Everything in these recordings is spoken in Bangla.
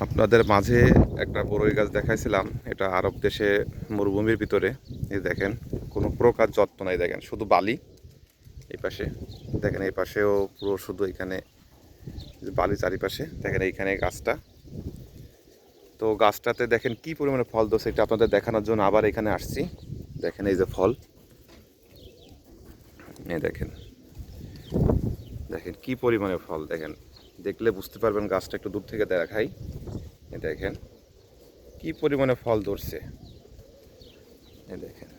আপনাদের মাঝে একটা বড়ই গাছ দেখাইছিলাম, এটা আরব দেশে মরুভূমির ভিতরে। এই দেখেন, কোনো প্রকার যত্ন নাই, দেখেন শুধু বালি। এই পাশে দেখেন, এই পাশেও পুরো শুধু এখানে বালি, চারিপাশে দেখেন এইখানে গাছটা। তো গাছটাতে দেখেন কি পরিমাণে ফল ধরছে, এটা আপনাদের দেখানোর জন্য আবার এখানে আসছি। দেখেন এই যে ফল, এই দেখেন, দেখেন কি পরিমাণে ফল। দেখেন, দেখলে বুঝতে পারবেন, গাছটা একটু দূর থেকে দেখাই। এই দেখেন কি পরিমাণে ফল ধরছে, এই দেখেন।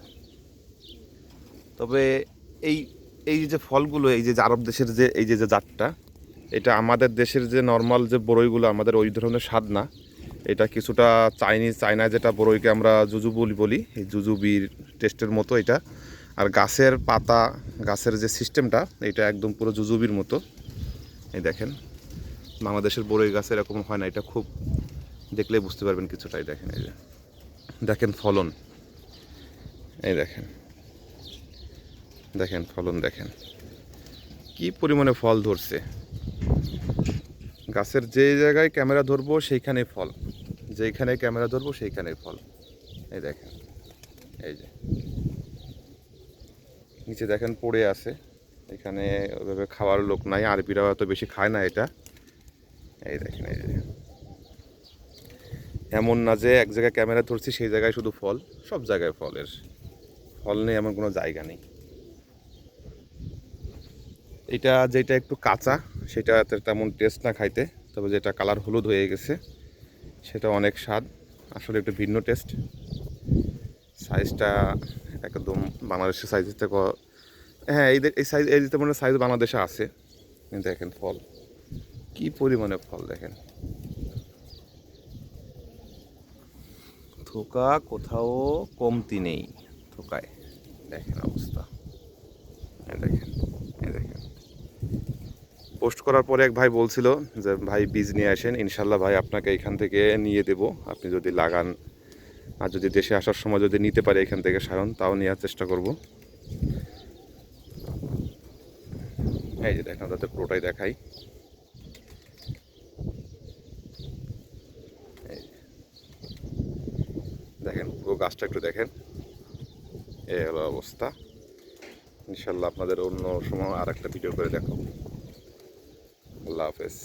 তবে এই এই যে ফলগুলো, এই যে আরব দেশের যে এই যে জাতটা, এটা আমাদের দেশের যে নর্মাল যে বড়ইগুলো, আমাদের ওই ধরনের স্বাদ না। এটা কিছুটা চায়না যেটা বড়ইকে আমরা জুজুবুলি বলি, এই জুজুবির টেস্টের মতো এটা। আর গাছের পাতা, গাছের যে সিস্টেমটা, এটা একদম পুরো জুজুবির মতো। এই দেখেন, বাংলাদেশের বড়ই গাছ এরকম হয় না, এটা খুব দেখলে বুঝতে পারবেন কিছুটাই। দেখেন এই যে, দেখেন ফলন, এই দেখেন, দেখেন ফলন, দেখেন কি পরিমাণে ফল ধরছে। গাছের যে জায়গায় ক্যামেরা ধরবো সেইখানে ফল, যেইখানে ক্যামেরা ধরবো সেইখানেই ফল। এই দেখেন, এই যে নিচে দেখেন পড়ে আছে। এখানে ওইভাবে খাওয়ার লোক নাই, আরবিরাও এত বেশি খায় না এটা। এই দেখেন, এই যে এমন না যে এক জায়গায় ক্যামেরা ধরছি সেই জায়গায় শুধু ফল, সব জায়গায় ফলের ফল নেই, এমন কোনো জায়গা নেই। এটা যেটা একটু কাঁচা, সেটা তেমন টেস্ট না খাইতে, তবে যেটা কালার হলুদ হয়ে গেছে সেটা অনেক স্বাদ, আসলে একটু ভিন্ন টেস্ট। সাইজটা একদম বাংলাদেশের সাইজের থেকে, হ্যাঁ এই সাইজ, এই দিতে মানে সাইজ বাংলাদেশে আছে। দেখেন ফল, কি পরিমাণে ফল দেখেন। থোকা কোথাও কমতি নেই থোকায়, দেখেন অবস্থা। দেখেন, এই দেখেন। পোস্ট করার পরে এক ভাই বলছিল যে ভাই বীজ নিয়ে আসেন, ইনশাল্লাহ ভাই আপনাকে এখান থেকে নিয়ে দেব, আপনি যদি লাগান, আর যদি দেশে আসার সময় যদি নিতে পারে এখান থেকে সায়ন, তাও নেওয়ার চেষ্টা করব। এই যে দেখেন, তাদের পুরোটাই দেখাই। দেখেন পুরো গাছটা একটু দেখেন, এই হলো অবস্থা। ইনশাল্লাহ আপনাদের অন্য সময় আর একটা ভিডিও করে দেখাবো। আল্লাহ হাফেজ।